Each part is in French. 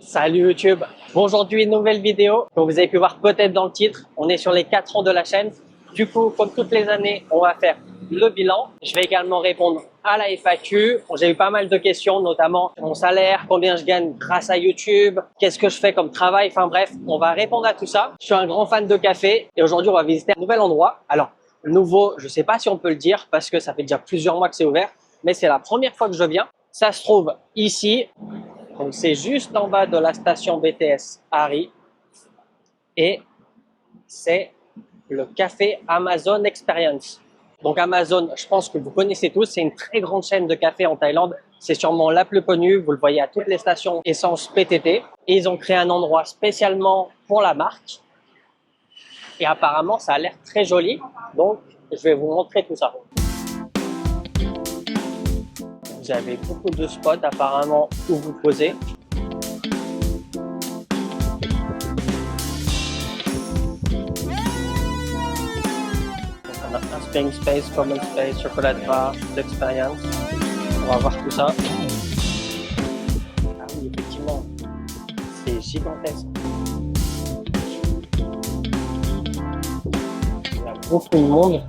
Salut YouTube. Aujourd'hui, nouvelle vidéo. Comme vous avez pu voir peut-être dans le titre, on est sur les 4 ans de la chaîne. Du coup, comme toutes les années, on va faire le bilan. Je vais également répondre à la FAQ. J'ai eu pas mal de questions, notamment mon salaire, combien je gagne grâce à YouTube, qu'est-ce que je fais comme travail. Enfin bref, on va répondre à tout ça. Je suis un grand fan de café et aujourd'hui, on va visiter un nouvel endroit. Alors, nouveau, je sais pas si on peut le dire parce que ça fait déjà plusieurs mois que c'est ouvert, mais c'est la première fois que je viens. Ça se trouve ici. Donc, c'est juste en bas de la station BTS Harry et c'est le café Amazon Experience. Donc, Amazon, je pense que vous connaissez tous, c'est une très grande chaîne de café en Thaïlande. C'est sûrement la plus connue, vous le voyez à toutes les stations essence PTT. Et ils ont créé un endroit spécialement pour la marque. Et apparemment, ça a l'air très joli. Donc, je vais vous montrer tout ça. Vous avez beaucoup de spots apparemment où vous posez. On a un spring space, common space, chocolate bar, l'expérience. On va voir tout ça. Ah oui, effectivement, c'est gigantesque. Il y a beaucoup de monde.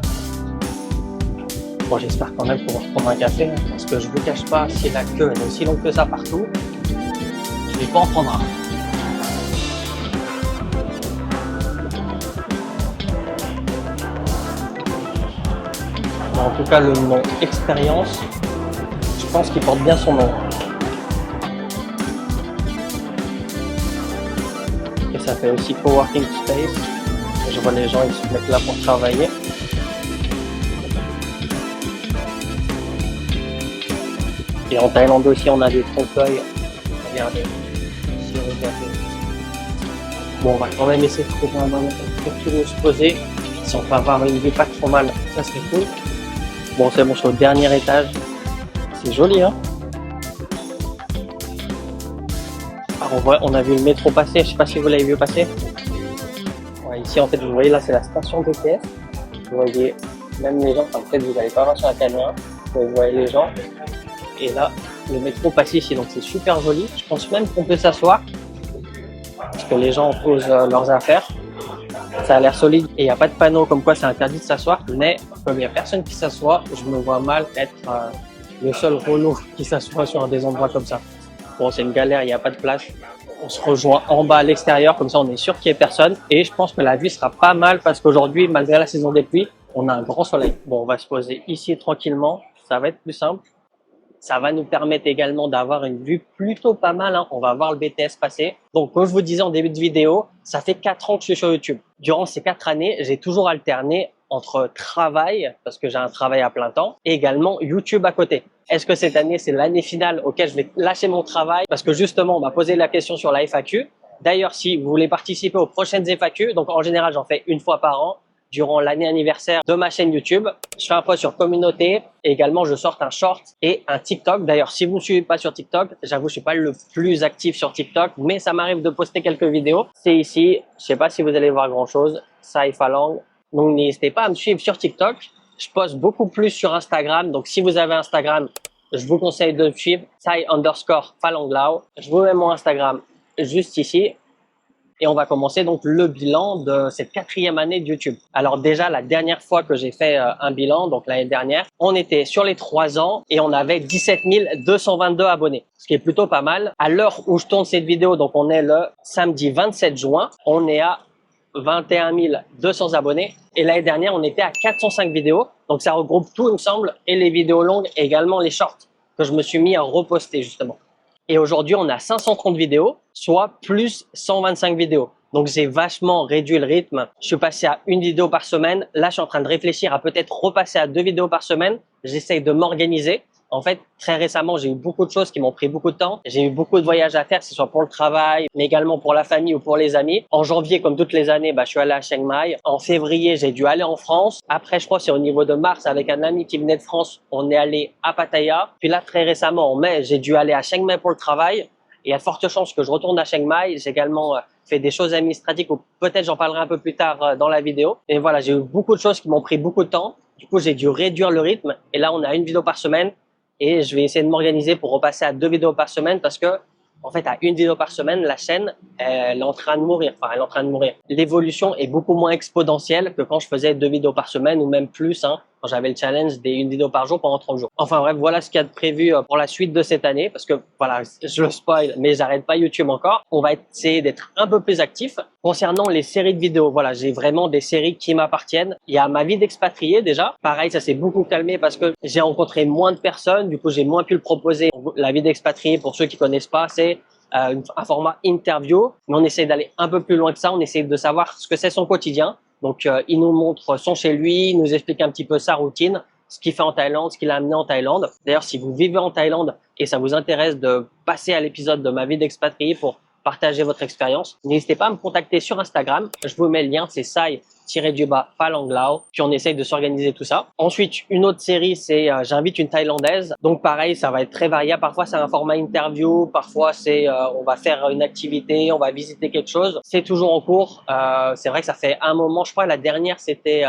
Bon, j'espère quand même pouvoir prendre un café, parce que je vous cache pas, si la queue est aussi longue que ça partout, je vais pas en prendre un. Mais en tout cas, le nom expérience, je pense qu'il porte bien son nom. Et ça fait aussi coworking space. Je vois les gens, ils se mettent là pour travailler. Et en Thaïlande aussi, on a des trompe-l'œil. Regardez. Ici, regardez. Bon, on va quand même essayer de trouver un moment pour se poser. Si on peut avoir une vue pas trop mal, ça serait cool. Bon, c'est bon, je suis au dernier étage. C'est joli, hein? Alors, on a vu le métro passer. Je sais pas si vous l'avez vu passer. Ouais, ici, en fait, vous voyez, là, c'est la station BTS. Vous voyez même les gens. Enfin, peut-être vous n'allez pas voir sur la caméra. Vous voyez les gens. Et là, le métro passe ici, donc c'est super joli. Je pense même qu'on peut s'asseoir, parce que les gens posent leurs affaires. Ça a l'air solide et il n'y a pas de panneau comme quoi c'est interdit de s'asseoir. Mais comme il n'y a personne qui s'assoit, je me vois mal être le seul relou qui s'assoit sur des endroits comme ça. Bon, c'est une galère, il n'y a pas de place. On se rejoint en bas à l'extérieur, comme ça on est sûr qu'il n'y ait personne. Et je pense que la vue sera pas mal parce qu'aujourd'hui, malgré la saison des pluies, on a un grand soleil. Bon, on va se poser ici tranquillement, ça va être plus simple. Ça va nous permettre également d'avoir une vue plutôt pas mal, hein. On va voir le BTS passer. Donc, comme je vous disais en début de vidéo, ça fait 4 ans que je suis sur YouTube. Durant ces 4 années, j'ai toujours alterné entre travail, parce que j'ai un travail à plein temps, et également YouTube à côté. Est-ce que cette année, c'est l'année finale auquel je vais lâcher mon travail? Parce que justement, on m'a posé la question sur la FAQ. D'ailleurs, si vous voulez participer aux prochaines FAQ, donc en général, j'en fais une fois par an, durant l'année anniversaire de ma chaîne YouTube. Je fais un post sur communauté et également je sors un short et un TikTok. D'ailleurs, si vous ne me suivez pas sur TikTok, j'avoue, je suis pas le plus actif sur TikTok, mais ça m'arrive de poster quelques vidéos. C'est ici, je sais pas si vous allez voir grand chose, Sai Phalang. Donc n'hésitez pas à me suivre sur TikTok. Je poste beaucoup plus sur Instagram. Donc si vous avez Instagram, je vous conseille de me suivre, Sai_Phalanglao. Je vous mets mon Instagram juste ici. Et on va commencer donc le bilan de cette 4e année de YouTube. Alors déjà, la dernière fois que j'ai fait un bilan, donc l'année dernière, on était sur les 3 ans et on avait 17 222 abonnés, ce qui est plutôt pas mal. À l'heure où je tourne cette vidéo, donc on est le samedi 27 juin, on est à 21 200 abonnés. Et l'année dernière, on était à 405 vidéos. Donc ça regroupe tout, il me semble, et les vidéos longues et également les shorts que je me suis mis à reposter justement. Et aujourd'hui, on a 530 vidéos, soit plus 125 vidéos. Donc, j'ai vachement réduit le rythme. Je suis passé à 1 vidéo par semaine. Là, je suis en train de réfléchir à peut-être repasser à 2 vidéos par semaine. J'essaye de m'organiser. En fait, très récemment, j'ai eu beaucoup de choses qui m'ont pris beaucoup de temps. J'ai eu beaucoup de voyages à faire, que ce soit pour le travail, mais également pour la famille ou pour les amis. En janvier, comme toutes les années, je suis allé à Chiang Mai. En février, j'ai dû aller en France. Après, je crois que c'est au niveau de mars, avec un ami qui venait de France, on est allé à Pattaya. Puis là, très récemment, en mai, j'ai dû aller à Chiang Mai pour le travail. Et il y a de fortes chances que je retourne à Chiang Mai. J'ai également fait des choses administratives, ou peut-être j'en parlerai un peu plus tard dans la vidéo. Et voilà, j'ai eu beaucoup de choses qui m'ont pris beaucoup de temps. Du coup, j'ai dû réduire le rythme. Et là, on a 1 vidéo par semaine. Et je vais essayer de m'organiser pour repasser à 2 vidéos par semaine parce que En fait, à une vidéo par semaine, la chaîne, elle est en train de mourir. Enfin, elle est en train de mourir. L'évolution est beaucoup moins exponentielle que quand je faisais 2 vidéos par semaine ou même plus, hein, quand j'avais le challenge des 1 vidéo par jour pendant 30 jours. Enfin bref, voilà ce qu'il y a de prévu pour la suite de cette année parce que voilà, je le spoil, mais j'arrête pas YouTube encore. On va essayer d'être un peu plus actif. Concernant les séries de vidéos, voilà, j'ai vraiment des séries qui m'appartiennent. Il y a ma vie d'expatrié déjà. Pareil, ça s'est beaucoup calmé parce que j'ai rencontré moins de personnes. Du coup, j'ai moins pu le proposer. La vie d'expatrié, pour ceux qui connaissent pas, c'est un format interview, mais on essaie d'aller un peu plus loin que ça. On essaie de savoir ce que c'est son quotidien. Donc, il nous montre son chez lui, il nous explique un petit peu sa routine, ce qu'il fait en Thaïlande, ce qu'il a amené en Thaïlande. D'ailleurs, si vous vivez en Thaïlande et ça vous intéresse de passer à l'épisode de ma vie d'expatrié pour partager votre expérience, n'hésitez pas à me contacter sur Instagram. Je vous mets le lien, c'est Sai-Phalanglao. Puis on essaye de s'organiser tout ça. Ensuite, une autre série, c'est j'invite une Thaïlandaise. Donc pareil, ça va être très variable. Parfois, c'est un format interview. Parfois, c'est on va faire une activité, on va visiter quelque chose. C'est toujours en cours. C'est vrai que ça fait un moment. Je crois la dernière, c'était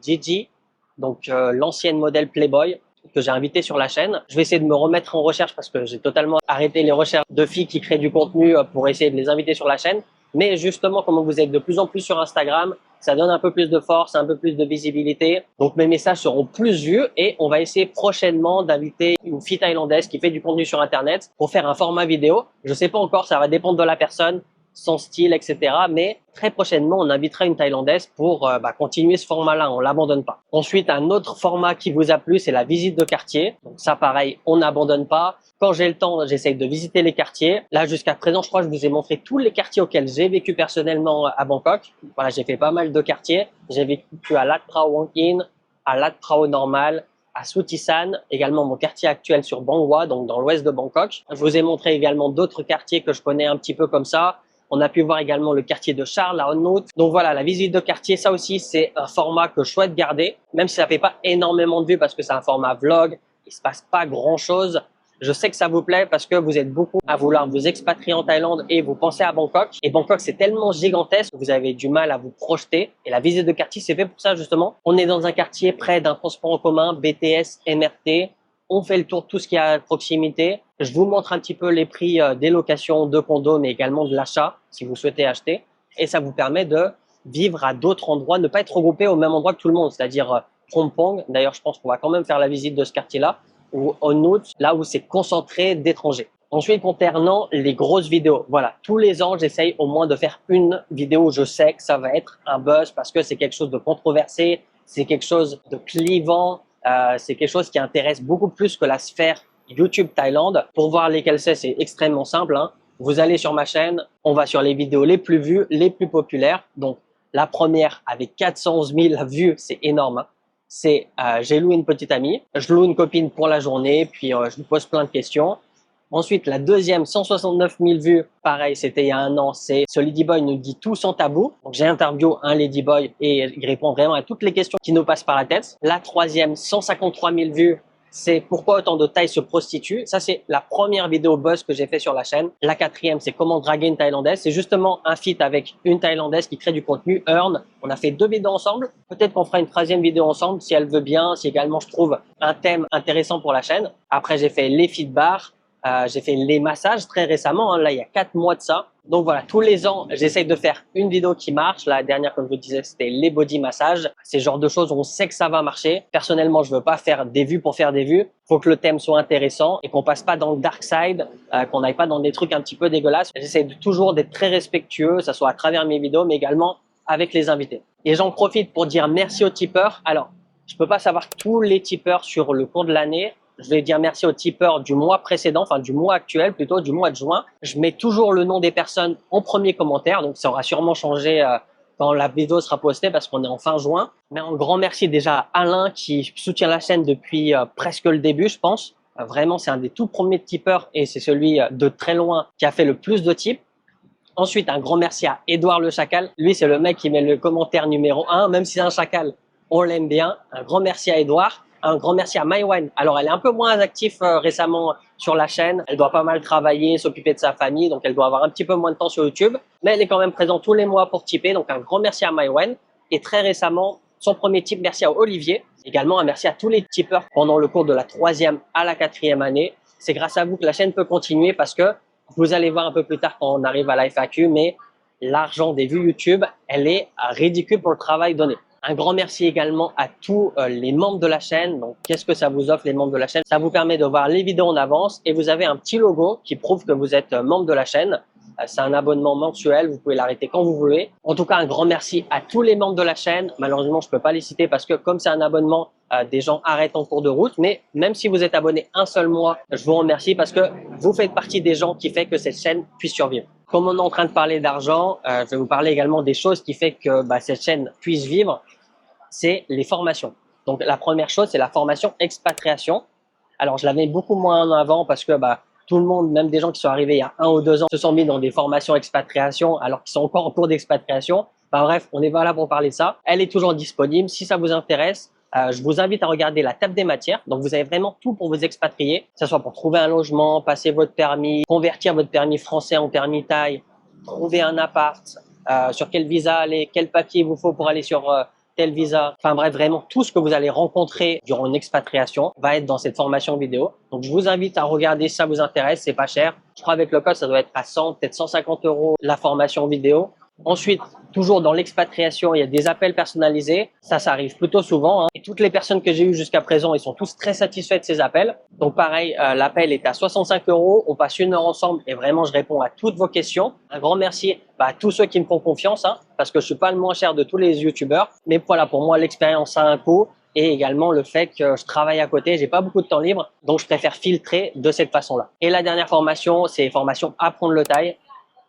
Gigi, donc l'ancienne modèle Playboy, que j'ai invité sur la chaîne. Je vais essayer de me remettre en recherche parce que j'ai totalement arrêté les recherches de filles qui créent du contenu pour essayer de les inviter sur la chaîne. Mais justement, comme vous êtes de plus en plus sur Instagram, ça donne un peu plus de force, un peu plus de visibilité. Donc mes messages seront plus vus et on va essayer prochainement d'inviter une fille thaïlandaise qui fait du contenu sur Internet pour faire un format vidéo. Je sais pas encore, ça va dépendre de la personne, son style, etc. Mais très prochainement, on invitera une Thaïlandaise pour continuer ce format-là, on l'abandonne pas. Ensuite, un autre format qui vous a plu, c'est la visite de quartier. Donc ça, pareil, on n'abandonne pas. Quand j'ai le temps, j'essaye de visiter les quartiers. Là, jusqu'à présent, je crois que je vous ai montré tous les quartiers auxquels j'ai vécu personnellement à Bangkok. Voilà, j'ai fait pas mal de quartiers. J'ai vécu à Lat Phrao Wang In, à Lat Phrao Normal, à Suchisan, également mon quartier actuel sur Bang Hua, donc dans l'ouest de Bangkok. Je vous ai montré également d'autres quartiers que je connais un petit peu comme ça. On a pu voir également le quartier de Charles à Onnout. Donc voilà, la visite de quartier, ça aussi, c'est un format que je souhaite garder, même si ça fait pas énormément de vues parce que c'est un format vlog, il se passe pas grand chose. Je sais que ça vous plaît parce que vous êtes beaucoup à vouloir vous expatrier en Thaïlande et vous pensez à Bangkok. Et Bangkok, c'est tellement gigantesque que vous avez du mal à vous projeter. Et la visite de quartier, c'est fait pour ça, justement. On est dans un quartier près d'un transport en commun, BTS, MRT. On fait le tour de tout ce qui est à proximité. Je vous montre un petit peu les prix des locations de condos, mais également de l'achat, si vous souhaitez acheter. Et ça vous permet de vivre à d'autres endroits, ne pas être regroupé au même endroit que tout le monde, c'est-à-dire Phompong. D'ailleurs, je pense qu'on va quand même faire la visite de ce quartier-là, ou Onnout, là où c'est concentré d'étrangers. Ensuite, concernant les grosses vidéos, voilà, tous les ans, j'essaye au moins de faire une vidéo où je sais que ça va être un buzz parce que c'est quelque chose de controversé, c'est quelque chose de clivant, c'est quelque chose qui intéresse beaucoup plus que la sphère YouTube Thaïlande. Pour voir lesquels c'est extrêmement simple, hein. Vous allez sur ma chaîne, on va sur les vidéos les plus vues, les plus populaires. Donc, la première avec 411 000 vues, c'est énorme, hein. C'est j'ai loué une petite amie, je loue une copine pour la journée, puis je lui pose plein de questions. Ensuite, la deuxième, 169 000 vues, pareil, c'était il y a un an, c'est ce Ladyboy nous dit tout sans tabou. Donc, j'ai interviewé un Ladyboy et il répond vraiment à toutes les questions qui nous passent par la tête. La troisième, 153 000 vues, c'est pourquoi autant de Thaïs se prostituent. Ça, c'est la première vidéo buzz que j'ai fait sur la chaîne. La quatrième, c'est comment draguer une Thaïlandaise. C'est justement un feat avec une Thaïlandaise qui crée du contenu, Earn. On a fait 2 vidéos ensemble. Peut-être qu'on fera une troisième vidéo ensemble si elle veut bien, si également je trouve un thème intéressant pour la chaîne. Après, j'ai fait les feed bars. J'ai fait les massages très récemment, hein, là il y a 4 mois de ça. Donc voilà, tous les ans, j'essaye de faire une vidéo qui marche. La dernière, comme je vous disais, c'était les body massages. C'est le genre de choses où on sait que ça va marcher. Personnellement, je veux pas faire des vues pour faire des vues. Faut que le thème soit intéressant et qu'on passe pas dans le dark side, qu'on n'aille pas dans des trucs un petit peu dégueulasses. J'essaie toujours d'être très respectueux, ça soit à travers mes vidéos, mais également avec les invités. Et j'en profite pour dire merci aux tipeurs. Alors, je peux pas savoir tous les tipeurs sur le cours de l'année. Je vais dire merci aux tipeurs du mois précédent, enfin du mois actuel plutôt, du mois de juin. Je mets toujours le nom des personnes en premier commentaire, donc ça aura sûrement changé quand la vidéo sera postée parce qu'on est en fin juin. Mais un grand merci déjà à Alain qui soutient la chaîne depuis presque le début, je pense. Vraiment, c'est un des tout premiers tipeurs et c'est celui de très loin qui a fait le plus de tips. Ensuite, un grand merci à Edouard le Chacal. Lui, c'est le mec qui met le commentaire numéro 1, même si c'est un chacal, on l'aime bien. Un grand merci à Edouard. Un grand merci à Maïwan. Alors, elle est un peu moins active récemment sur la chaîne. Elle doit pas mal travailler, s'occuper de sa famille, donc elle doit avoir un petit peu moins de temps sur YouTube. Mais elle est quand même présente tous les mois pour tipper. Donc, un grand merci à Maïwan. Et très récemment, son premier tip, merci à Olivier. Également, un merci à tous les tipeurs pendant le cours de la 3e à la 4e année. C'est grâce à vous que la chaîne peut continuer parce que Vous allez voir un peu plus tard quand on arrive à la FAQ, mais l'argent des vues YouTube, elle est ridicule pour le travail donné. Un grand merci également à tous les membres de la chaîne. Donc, qu'est-ce que ça vous offre les membres de la chaîne? Ça vous permet de voir les vidéos en avance et vous avez un petit logo qui prouve que vous êtes membre de la chaîne. C'est un abonnement mensuel, vous pouvez l'arrêter quand vous voulez. En tout cas, un grand merci à tous les membres de la chaîne. Malheureusement, je peux pas les citer parce que comme c'est un abonnement, des gens arrêtent en cours de route. Mais même si vous êtes abonné un seul mois, je vous remercie parce que vous faites partie des gens qui fait que cette chaîne puisse survivre. Comme on est en train de parler d'argent, je vais vous parler également des choses qui fait que cette chaîne puisse vivre. C'est les formations. Donc, la première chose, c'est la formation expatriation. Alors, je l'avais beaucoup moins en avant parce que tout le monde, même des gens qui sont arrivés il y a 1 ou 2 ans, se sont mis dans des formations expatriation alors qu'ils sont encore en cours d'expatriation. Bref, on n'est pas là pour parler de ça. Elle est toujours disponible. Si ça vous intéresse, je vous invite à regarder la table des matières. Donc, vous avez vraiment tout pour vous expatrier, que ce soit pour trouver un logement, passer votre permis, convertir votre permis français en permis thaï, trouver un appart, sur quel visa aller, quel papier il vous faut pour aller sur tel visa. Enfin bref, vraiment tout ce que vous allez rencontrer durant une expatriation va être dans cette formation vidéo. Donc, je vous invite à regarder si ça vous intéresse. C'est pas cher. Je crois avec le code, ça doit être à 100, peut-être 150 € la formation vidéo. Ensuite, toujours dans l'expatriation, il y a des appels personnalisés. Ça arrive plutôt souvent. Et toutes les personnes que j'ai eues jusqu'à présent, ils sont tous très satisfaits de ces appels. Donc pareil, l'appel est à 65 €. On passe 1 heure ensemble et vraiment, je réponds à toutes vos questions. Un grand merci à tous ceux qui me font confiance, parce que je suis pas le moins cher de tous les youtubeurs. Mais voilà, pour moi, l'expérience a un coût. Et également le fait que je travaille à côté, j'ai pas beaucoup de temps libre, donc je préfère filtrer de cette façon-là. Et la dernière formation, c'est formation apprendre le thaï.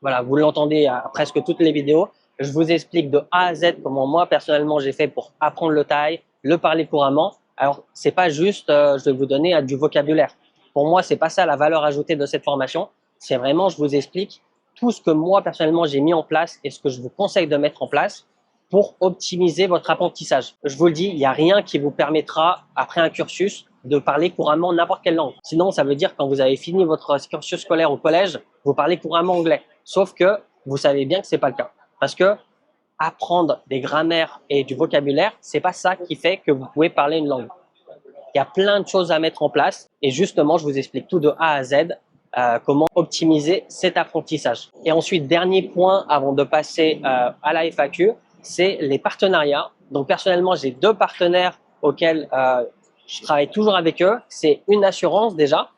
Voilà, vous l'entendez à presque toutes les vidéos. Je vous explique de A à Z comment moi, personnellement, j'ai fait pour apprendre le thaï, le parler couramment. Alors, c'est pas juste, je vais vous donner du vocabulaire. Pour moi, c'est pas ça la valeur ajoutée de cette formation. C'est vraiment, je vous explique tout ce que moi, personnellement, j'ai mis en place et ce que je vous conseille de mettre en place pour optimiser votre apprentissage. Je vous le dis, il n'y a rien qui vous permettra, après un cursus, de parler couramment n'importe quelle langue. Sinon, ça veut dire quand vous avez fini votre cursus scolaire au collège, vous parlez couramment anglais. Sauf que vous savez bien que c'est pas le cas. Parce que apprendre des grammaires et du vocabulaire, c'est pas ça qui fait que vous pouvez parler une langue. Il y a plein de choses à mettre en place et justement, je vous explique tout de A à Z, comment optimiser cet apprentissage. Et ensuite, dernier point avant de passer à la FAQ, c'est les partenariats. Donc personnellement, j'ai 2 partenaires auxquels je travaille toujours avec eux. C'est une assurance déjà,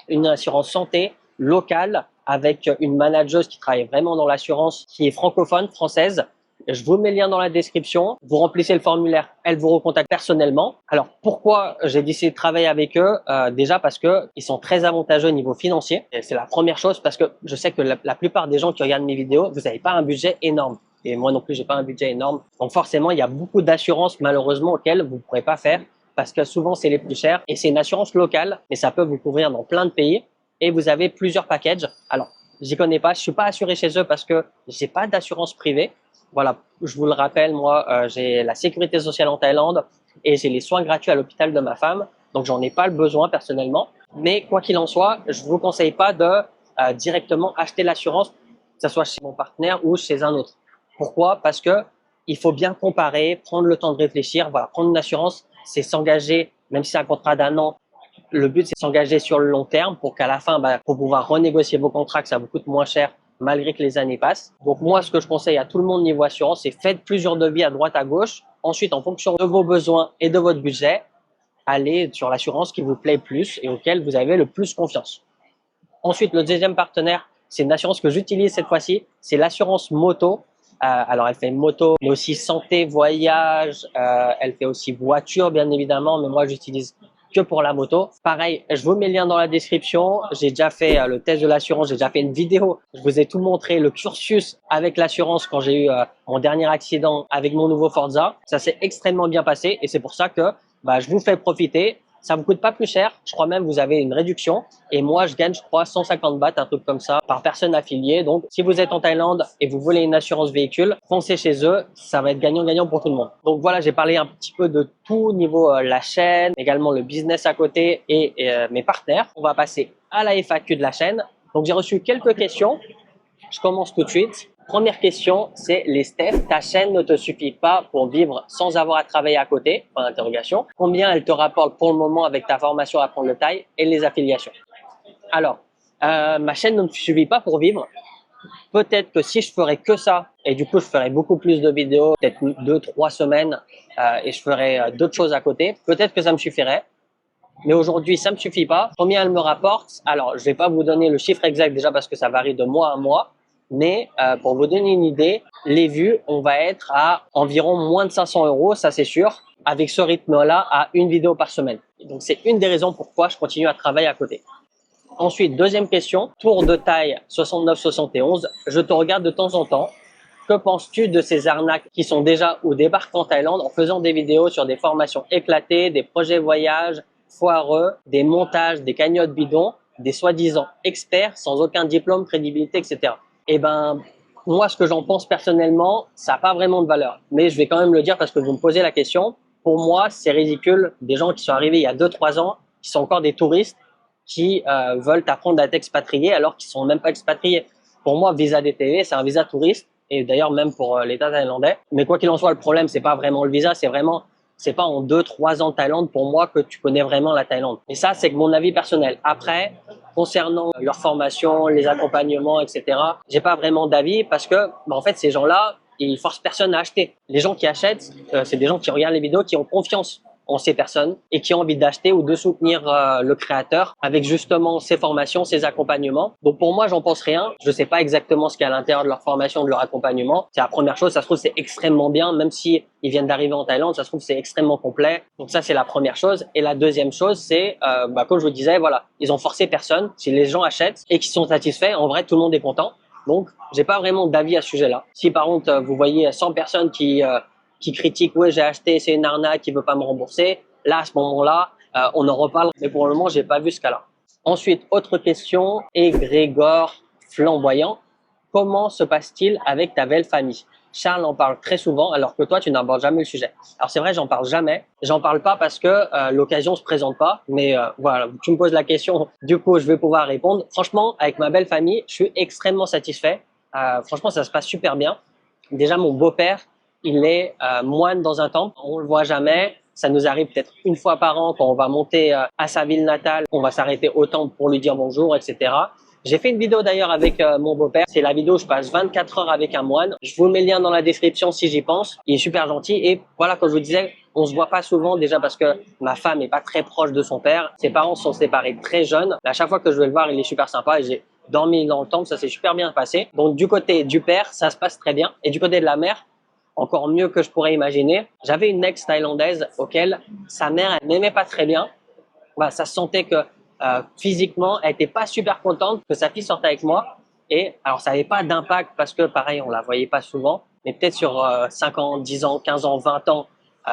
une assurance santé locale avec une manageuse qui travaille vraiment dans l'assurance, qui est francophone, française. Je vous mets le lien dans la description. Vous remplissez le formulaire, elle vous recontacte personnellement. Alors, pourquoi j'ai décidé de travailler avec eux? Déjà parce que ils sont très avantageux au niveau financier. C'est la première chose parce que je sais que la plupart des gens qui regardent mes vidéos, vous n'avez pas un budget énorme. Et moi non plus, j'ai pas un budget énorme. Donc forcément, il y a beaucoup d'assurances malheureusement auxquelles vous ne pourrez pas faire parce que souvent, c'est les plus chers. Et c'est une assurance locale, mais ça peut vous couvrir dans plein de pays. Et vous avez plusieurs packages. Alors, j'y connais pas, je suis pas assuré chez eux parce que j'ai pas d'assurance privée. Voilà, je vous le rappelle, moi, j'ai la sécurité sociale en Thaïlande et j'ai les soins gratuits à l'hôpital de ma femme. Donc, j'en ai pas le besoin personnellement. Mais quoi qu'il en soit, je vous conseille pas de directement acheter l'assurance, que ce soit chez mon partenaire ou chez un autre. Pourquoi? Parce que il faut bien comparer, prendre le temps de réfléchir. Voilà, prendre une assurance, c'est s'engager, même si c'est un contrat d'1 an. Le but, c'est de s'engager sur le long terme pour qu'à la fin, pour pouvoir renégocier vos contrats, que ça vous coûte moins cher malgré que les années passent. Donc moi, ce que je conseille à tout le monde niveau assurance, c'est faites plusieurs devis à droite, à gauche. Ensuite, en fonction de vos besoins et de votre budget, allez sur l'assurance qui vous plaît plus et auquel vous avez le plus confiance. Ensuite, le deuxième partenaire, c'est une assurance que j'utilise cette fois-ci, c'est l'assurance moto. Alors, elle fait moto, mais aussi santé, voyage, elle fait aussi voiture, bien évidemment, mais moi, j'utilise que pour la moto. Pareil, je vous mets le lien dans la description. J'ai déjà fait le test de l'assurance, j'ai déjà fait une vidéo. Je vous ai tout montré, le cursus avec l'assurance quand j'ai eu mon dernier accident avec mon nouveau Forza. Ça s'est extrêmement bien passé et c'est pour ça que je vous fais profiter. Ça vous coûte pas plus cher. Je crois même que vous avez une réduction. Et moi, je gagne, je crois, 150 bahts, un truc comme ça, par personne affiliée. Donc, si vous êtes en Thaïlande et vous voulez une assurance véhicule, foncez chez eux. Ça va être gagnant-gagnant pour tout le monde. Donc voilà, j'ai parlé un petit peu de tout niveau la chaîne, également le business à côté et mes partenaires. On va passer à la FAQ de la chaîne. Donc, j'ai reçu quelques questions. Je commence tout de suite. Première question, c'est les Steph, ta chaîne ne te suffit pas pour vivre sans avoir à travailler à côté? Point d'interrogation. Combien elle te rapporte pour le moment avec ta formation à apprendre le thaï et les affiliations? Alors, Ma chaîne ne me suffit pas pour vivre. Peut-être que si je ferais que ça, et du coup je ferais beaucoup plus de vidéos, peut-être 2-3 semaines, et je ferais d'autres choses à côté, peut-être que ça me suffirait. Mais aujourd'hui, ça me suffit pas. Combien elle me rapporte? Alors, je vais pas vous donner le chiffre exact déjà parce que ça varie de mois à mois. Mais pour vous donner une idée, les vues, on va être à environ moins de 500 €, ça c'est sûr, avec ce rythme-là, à une vidéo par semaine. Donc, c'est une des raisons pourquoi je continue à travailler à côté. Ensuite, deuxième question, tour de taille 69-71. Je te regarde de temps en temps. Que penses-tu de ces arnaques qui sont déjà ou débarquent en Thaïlande en faisant des vidéos sur des formations éclatées, des projets voyages foireux, des montages, des cagnottes bidons, des soi-disant experts sans aucun diplôme, crédibilité, etc. Eh ben, moi, ce que j'en pense personnellement, ça n'a pas vraiment de valeur. Mais je vais quand même le dire parce que vous me posez la question. Pour moi, c'est ridicule. Des gens qui sont arrivés il y a 2-3 ans, qui sont encore des touristes, qui veulent apprendre à t'expatrier alors qu'ils sont même pas expatriés. Pour moi, visa DTV, c'est un visa touriste et d'ailleurs même pour l'État thaïlandais. Mais quoi qu'il en soit, le problème, c'est pas vraiment le visa, c'est pas en 2-3 ans de Thaïlande pour moi que tu connais vraiment la Thaïlande. Et ça, c'est que mon avis personnel. Après, concernant leur formation, les accompagnements, etc., j'ai pas vraiment d'avis parce que, en fait, ces gens-là, ils forcent personne à acheter. Les gens qui achètent, c'est des gens qui regardent les vidéos, qui ont confiance en ces personnes et qui ont envie d'acheter ou de soutenir le créateur avec justement ses formations, ses accompagnements. Donc pour moi, j'en pense rien. Je sais pas exactement ce qu'il y a à l'intérieur de leur formation, de leur accompagnement. C'est la première chose. Ça se trouve, c'est extrêmement bien. Même si ils viennent d'arriver en Thaïlande, ça se trouve, c'est extrêmement complet. Donc ça, c'est la première chose. Et la deuxième chose, c'est, comme je vous disais, voilà, ils ont forcé personne. Si les gens achètent et qu'ils sont satisfaits, en vrai, tout le monde est content. Donc, j'ai pas vraiment d'avis à ce sujet-là. Si par contre, vous voyez 100 personnes qui critiquent, ouais, j'ai acheté, c'est une arnaque, qui veut pas me rembourser. Là, à ce moment-là, on en reparle. Mais pour le moment, j'ai pas vu ce cas-là. Ensuite, autre question, égrégore flamboyant. Comment se passe-t-il avec ta belle famille? Charles en parle très souvent, alors que toi, tu n'abordes jamais le sujet. Alors c'est vrai, j'en parle jamais. J'en parle pas parce que l'occasion se présente pas. Mais voilà, tu me poses la question, du coup, je vais pouvoir répondre. Franchement, avec ma belle famille, je suis extrêmement satisfait. Franchement, ça se passe super bien. Déjà, mon beau-père, il est moine dans un temple. On le voit jamais. Ça nous arrive peut-être une fois par an quand on va monter à sa ville natale. On va s'arrêter au temple pour lui dire bonjour, etc. J'ai fait une vidéo d'ailleurs avec mon beau-père. C'est la vidéo où je passe 24 heures avec un moine. Je vous mets le lien dans la description si j'y pense. Il est super gentil. Et voilà, comme je vous disais, on se voit pas souvent déjà parce que ma femme est pas très proche de son père. Ses parents sont séparés très jeunes. À chaque fois que je vais le voir, il est super sympa et j'ai dormi dans le temple. Ça s'est super bien passé. Donc du côté du père, ça se passe très bien. Et du côté de la mère, encore mieux que je pourrais imaginer. J'avais une ex thaïlandaise auquel sa mère, elle m'aimait pas très bien. Bah, ça se sentait que physiquement, elle était pas super contente que sa fille sorte avec moi. Et alors, ça n'avait pas d'impact parce que, pareil, on la voyait pas souvent. Mais peut-être sur 5 ans, 10 ans, 15 ans, 20 ans,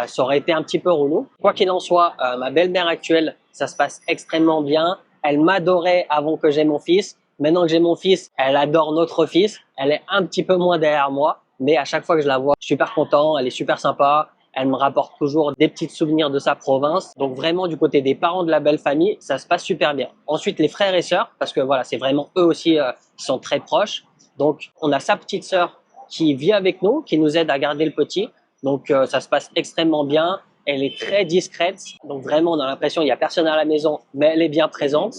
ça aurait été un petit peu relou. Quoi qu'il en soit, ma belle-mère actuelle, ça se passe extrêmement bien. Elle m'adorait avant que j'aie mon fils. Maintenant que j'ai mon fils, elle adore notre fils. Elle est un petit peu moins derrière moi. Mais à chaque fois que je la vois, je suis super content. Elle est super sympa. Elle me rapporte toujours des petits souvenirs de sa province. Donc vraiment du côté des parents de la belle famille, ça se passe super bien. Ensuite les frères et sœurs, parce que voilà, c'est vraiment eux aussi qui sont très proches. Donc on a sa petite sœur qui vit avec nous, qui nous aide à garder le petit. Donc ça se passe extrêmement bien. Elle est très discrète. Donc vraiment on a l'impression qu'il n'y a personne à la maison, mais elle est bien présente.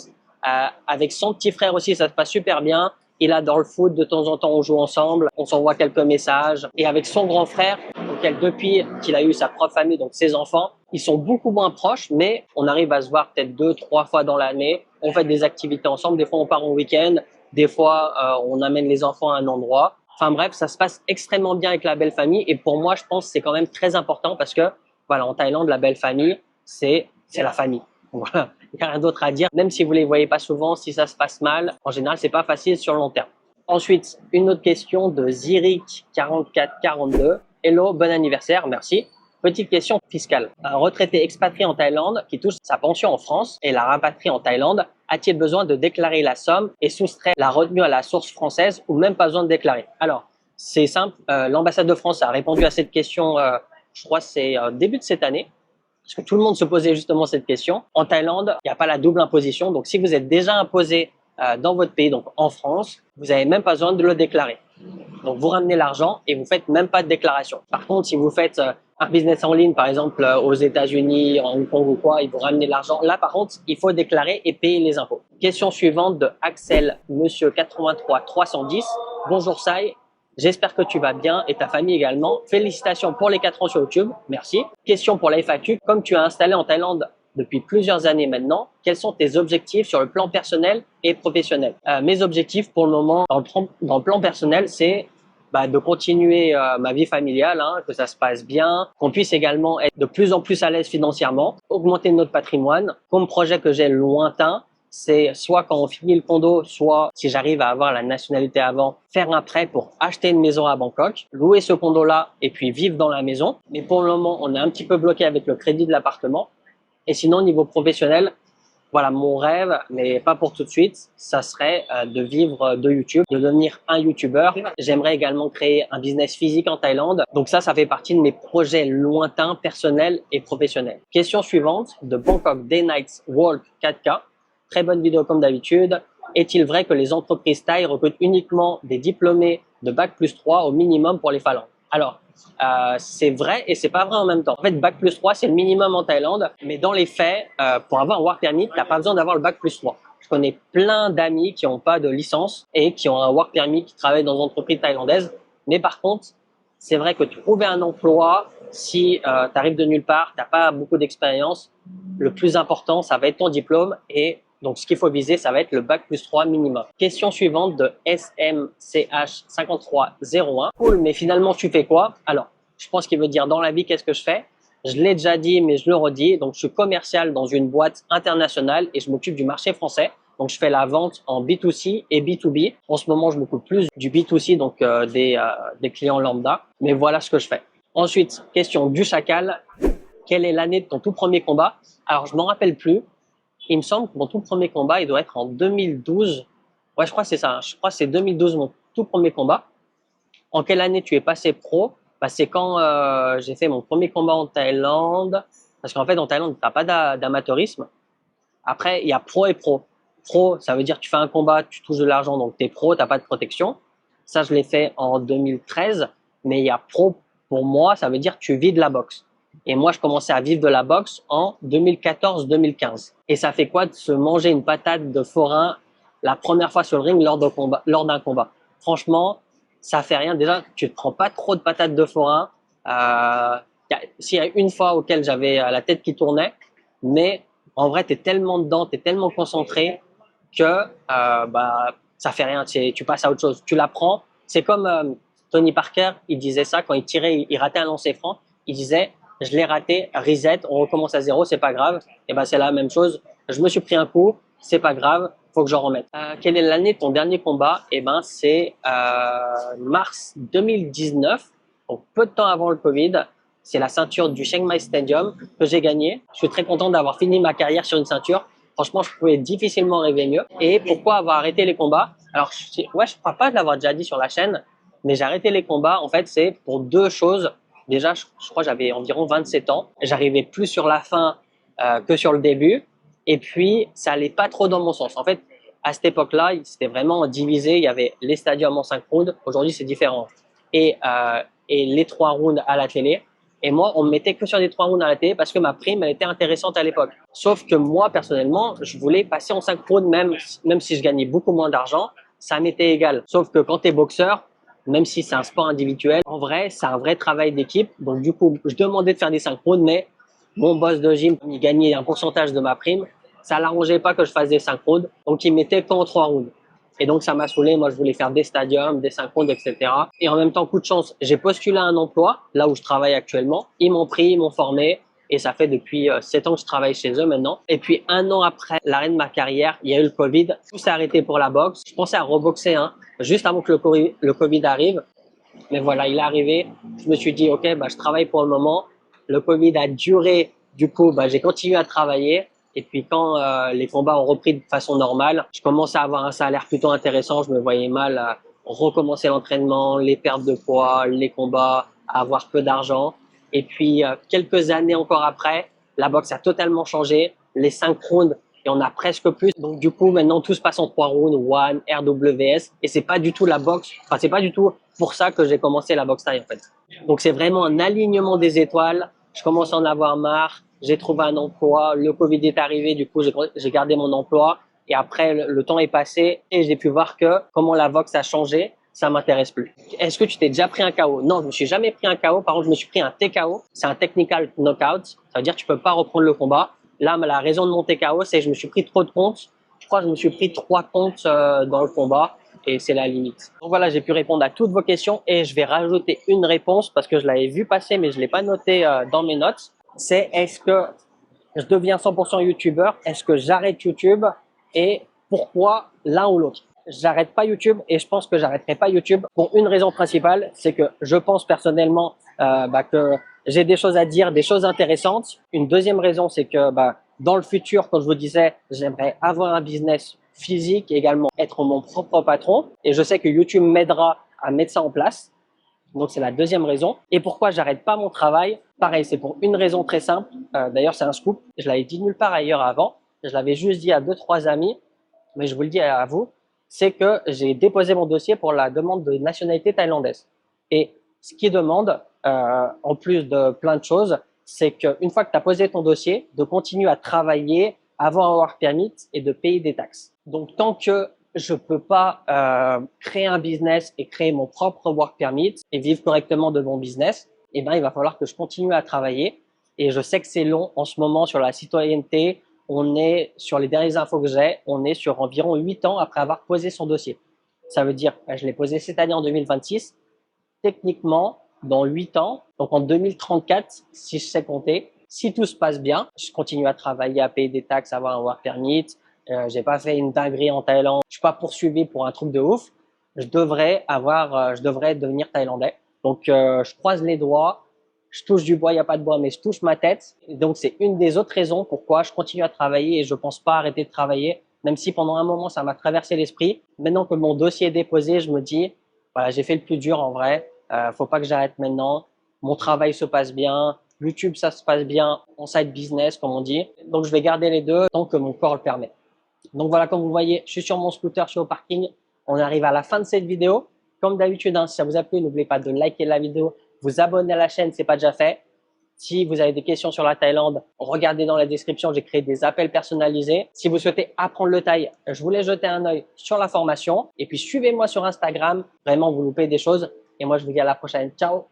Avec son petit frère aussi, ça se passe super bien. Il adore le foot, de temps en temps on joue ensemble, on s'envoie quelques messages. Et avec son grand frère, auquel depuis qu'il a eu sa propre famille, donc ses enfants, ils sont beaucoup moins proches, mais on arrive à se voir peut-être 2-3 fois dans l'année. On fait des activités ensemble, des fois on part en week-end, des fois on amène les enfants à un endroit. Enfin bref, ça se passe extrêmement bien avec la belle famille et pour moi je pense que c'est quand même très important parce que voilà, en Thaïlande, la belle famille, c'est la famille. Voilà, il n'y a rien d'autre à dire. Même si vous les voyez pas souvent, si ça se passe mal, en général, c'est pas facile sur le long terme. Ensuite, une autre question de Zirik4442. Hello, bon anniversaire, merci. Petite question fiscale. Un retraité expatrié en Thaïlande qui touche sa pension en France et la rapatrie en Thaïlande, a-t-il besoin de déclarer la somme et soustraire la retenue à la source française ou même pas besoin de déclarer? Alors, c'est simple. L'ambassade de France a répondu à cette question, je crois c'est début de cette année. Parce que tout le monde se posait justement cette question. En Thaïlande, il n'y a pas la double imposition. Donc, si vous êtes déjà imposé dans votre pays, donc en France, vous n'avez même pas besoin de le déclarer. Donc, vous ramenez l'argent et vous faites même pas de déclaration. Par contre, si vous faites un business en ligne, par exemple aux États-Unis, en Hong Kong ou quoi, et vous ramenez l'argent, là, par contre, il faut déclarer et payer les impôts. Question suivante de Axel, monsieur 83 310. Bonjour Sai, j'espère que tu vas bien et ta famille également. Félicitations pour les 4 ans sur YouTube, merci. Question pour la FAQ, comme tu as installé en Thaïlande depuis plusieurs années maintenant, quels sont tes objectifs sur le plan personnel et professionnel? Mes objectifs pour le moment dans le plan personnel, c'est de continuer ma vie familiale, hein, que ça se passe bien, qu'on puisse également être de plus en plus à l'aise financièrement, augmenter notre patrimoine. Comme projet que j'ai lointain, c'est soit quand on finit le condo, soit si j'arrive à avoir la nationalité avant, faire un prêt pour acheter une maison à Bangkok, louer ce condo-là et puis vivre dans la maison. Mais pour le moment, on est un petit peu bloqué avec le crédit de l'appartement. Et sinon, au niveau professionnel, voilà, mon rêve, mais pas pour tout de suite, ça serait de vivre de YouTube, de devenir un YouTuber. J'aimerais également créer un business physique en Thaïlande. Donc ça fait partie de mes projets lointains, personnels et professionnels. Question suivante de Bangkok Day Nights Walk 4K. Très bonne vidéo comme d'habitude. Est-il vrai que les entreprises thaï recrutent uniquement des diplômés de Bac+3 au minimum pour les phalanges? Alors, c'est vrai et c'est pas vrai en même temps. En fait, Bac+3, c'est le minimum en Thaïlande, mais dans les faits, pour avoir un work permit, t'as pas besoin d'avoir le Bac+3. Je connais plein d'amis qui n'ont pas de licence et qui ont un work permit, qui travaillent dans des entreprises thaïlandaises. Mais par contre, c'est vrai que trouver un emploi, si tu arrives de nulle part, t'as pas beaucoup d'expérience, le plus important, ça va être ton diplôme et donc, ce qu'il faut viser, ça va être le Bac+3 minimum. Question suivante de SMCH5301. Cool, mais finalement, tu fais quoi? Alors, je pense qu'il veut dire dans la vie, qu'est-ce que je fais? Je l'ai déjà dit, mais je le redis. Donc, je suis commercial dans une boîte internationale et je m'occupe du marché français. Donc, je fais la vente en B2C et B2B. En ce moment, je m'occupe plus du B2C, donc des clients lambda. Mais voilà ce que je fais. Ensuite, question du chacal. Quelle est l'année de ton tout premier combat? Alors, je m'en rappelle plus. Il me semble que mon tout premier combat, il doit être en 2012. Ouais, je crois que c'est ça. Je crois que c'est 2012 mon tout premier combat. En quelle année tu es passé pro? C'est quand j'ai fait mon premier combat en Thaïlande. Parce qu'en fait, en Thaïlande, tu n'as pas d'amateurisme. Après, il y a pro et pro. Pro, ça veut dire que tu fais un combat, tu touches de l'argent, donc tu es pro, tu n'as pas de protection. Ça, je l'ai fait en 2013. Mais il y a pro, pour moi, ça veut dire que tu vis de la boxe. Et moi, je commençais à vivre de la boxe en 2014-2015. Et ça fait quoi de se manger une patate de forain la première fois sur le ring lors d'un combat? Franchement, ça fait rien. Déjà, tu te prends pas trop de patates de forain. S'il y a une fois auquel j'avais la tête qui tournait, mais en vrai, tu es tellement dedans, tu es tellement concentré que ça fait rien. Tu passes à autre chose. Tu l'apprends. C'est comme Tony Parker, il disait ça quand il tirait, il ratait un lancer franc. Il disait, je l'ai raté, reset, on recommence à zéro, c'est pas grave. Et c'est la même chose. Je me suis pris un coup, c'est pas grave, faut que j'en remette. Quelle est l'année de ton dernier combat? C'est mars 2019, donc peu de temps avant le Covid. C'est la ceinture du Chiang Mai Stadium que j'ai gagné. Je suis très content d'avoir fini ma carrière sur une ceinture. Franchement, je pouvais difficilement rêver mieux. Et pourquoi avoir arrêté les combats? Alors, je crois pas de l'avoir déjà dit sur la chaîne, mais j'ai arrêté les combats. En fait, c'est pour deux choses. Déjà, je crois que j'avais environ 27 ans. J'arrivais plus sur la fin que sur le début. Et puis, ça allait pas trop dans mon sens. En fait, à cette époque-là, c'était vraiment divisé. Il y avait les stadiums en 5 rounds. Aujourd'hui, c'est différent. Et les 3 rounds à la télé. Et moi, on me mettait que sur des 3 rounds à la télé parce que ma prime, elle était intéressante à l'époque. Sauf que moi, personnellement, je voulais passer en 5 rounds même si je gagnais beaucoup moins d'argent. Ça m'était égal. Sauf que quand tu es boxeur, même si c'est un sport individuel, en vrai, c'est un vrai travail d'équipe. Donc, du coup, je demandais de faire des 5 rounds, mais mon boss de gym, il gagnait un pourcentage de ma prime. Ça l'arrangeait pas que je fasse des 5 rounds. Donc, il mettait qu'en 3 rounds. Et donc, ça m'a saoulé. Moi, je voulais faire des stadiums, des 5 rounds, etc. Et en même temps, coup de chance, j'ai postulé à un emploi, là où je travaille actuellement. Ils m'ont pris, ils m'ont formé. Et ça fait depuis 7 ans que je travaille chez eux maintenant. Et puis, 1 an après l'arrêt de ma carrière, il y a eu le Covid. Tout s'est arrêté pour la boxe. Je pensais à reboxer, juste avant que le Covid arrive. Mais voilà, il est arrivé. Je me suis dit, OK, je travaille pour le moment. Le Covid a duré. Du coup, j'ai continué à travailler. Et puis, quand les combats ont repris de façon normale, je commençais à avoir un salaire plutôt intéressant. Je me voyais mal recommencer l'entraînement, les pertes de poids, les combats, à avoir peu d'argent. Et puis, quelques années encore après, la boxe a totalement changé. Les 5 rounds, il y en a presque plus. Donc, du coup, maintenant, tout se passe en 3 rounds, One, RWS. Et c'est pas du tout la boxe. Enfin, c'est pas du tout pour ça que j'ai commencé la boxe thaï, en fait. Donc, c'est vraiment un alignement des étoiles. Je commence à en avoir marre. J'ai trouvé un emploi. Le Covid est arrivé. Du coup, j'ai gardé mon emploi. Et après, le temps est passé et j'ai pu voir que comment la Vox a changé, ça m'intéresse plus. Est-ce que tu t'es déjà pris un KO? Non, je me suis jamais pris un KO. Par contre, je me suis pris un TKO. C'est un technical knockout. Ça veut dire que tu peux pas reprendre le combat. Là, la raison de mon TKO, c'est que je me suis pris trop de comptes. Je crois que je me suis pris 3 comptes dans le combat et c'est la limite. Donc voilà, j'ai pu répondre à toutes vos questions et je vais rajouter une réponse parce que je l'avais vu passer mais je l'ai pas noté dans mes notes. C'est est-ce que je deviens 100% youtubeur? Est-ce que j'arrête YouTube? Et pourquoi l'un ou l'autre? J'arrête pas YouTube et je pense que j'arrêterai pas YouTube pour une raison principale, c'est que je pense personnellement que j'ai des choses à dire, des choses intéressantes. Une deuxième raison, c'est que dans le futur, comme je vous disais, j'aimerais avoir un business physique et également être mon propre patron. Et je sais que YouTube m'aidera à mettre ça en place. Donc, c'est la deuxième raison. Et pourquoi j'arrête pas mon travail? Pareil, c'est pour une raison très simple. D'ailleurs, c'est un scoop. Je l'avais dit nulle part ailleurs avant. Je l'avais juste dit à 2-3 amis, mais je vous le dis à vous. C'est que j'ai déposé mon dossier pour la demande de nationalité thaïlandaise. Et ce qui demande, en plus de plein de choses, c'est qu'une fois que tu as posé ton dossier, de continuer à travailler, avoir un work permit et de payer des taxes. Donc, tant que je peux pas créer un business et créer mon propre work permit et vivre correctement de mon business, eh ben, il va falloir que je continue à travailler. Et je sais que c'est long en ce moment sur la citoyenneté. On est, sur les dernières infos que j'ai, on est sur environ 8 ans après avoir posé son dossier. Ça veut dire, je l'ai posé cette année en 2026. Techniquement, dans 8 ans, donc en 2034, si je sais compter, si tout se passe bien, je continue à travailler, à payer des taxes, à avoir un work permit. J'ai pas fait une dinguerie en Thaïlande. Je suis pas poursuivi pour un truc de ouf. Je devrais devenir thaïlandais. Donc, je croise les doigts. Je touche du bois, il n'y a pas de bois, mais je touche ma tête. Et donc, c'est une des autres raisons pourquoi je continue à travailler et je pense pas arrêter de travailler, même si pendant un moment, ça m'a traversé l'esprit. Maintenant que mon dossier est déposé, je me dis, voilà, j'ai fait le plus dur en vrai. Faut pas que j'arrête maintenant. Mon travail se passe bien. YouTube, ça se passe bien. On side business, comme on dit. Donc, je vais garder les deux tant que mon corps le permet. Donc voilà, comme vous voyez, je suis sur mon scooter, je suis au parking. On arrive à la fin de cette vidéo. Comme d'habitude, si ça vous a plu, n'oubliez pas de liker la vidéo, vous abonner à la chaîne, c'est pas déjà fait. Si vous avez des questions sur la Thaïlande, regardez dans la description, j'ai créé des appels personnalisés. Si vous souhaitez apprendre le thaï, je vous laisse jeter un œil sur la formation. Et puis suivez-moi sur Instagram, vraiment vous loupez des choses. Et moi, je vous dis à la prochaine. Ciao!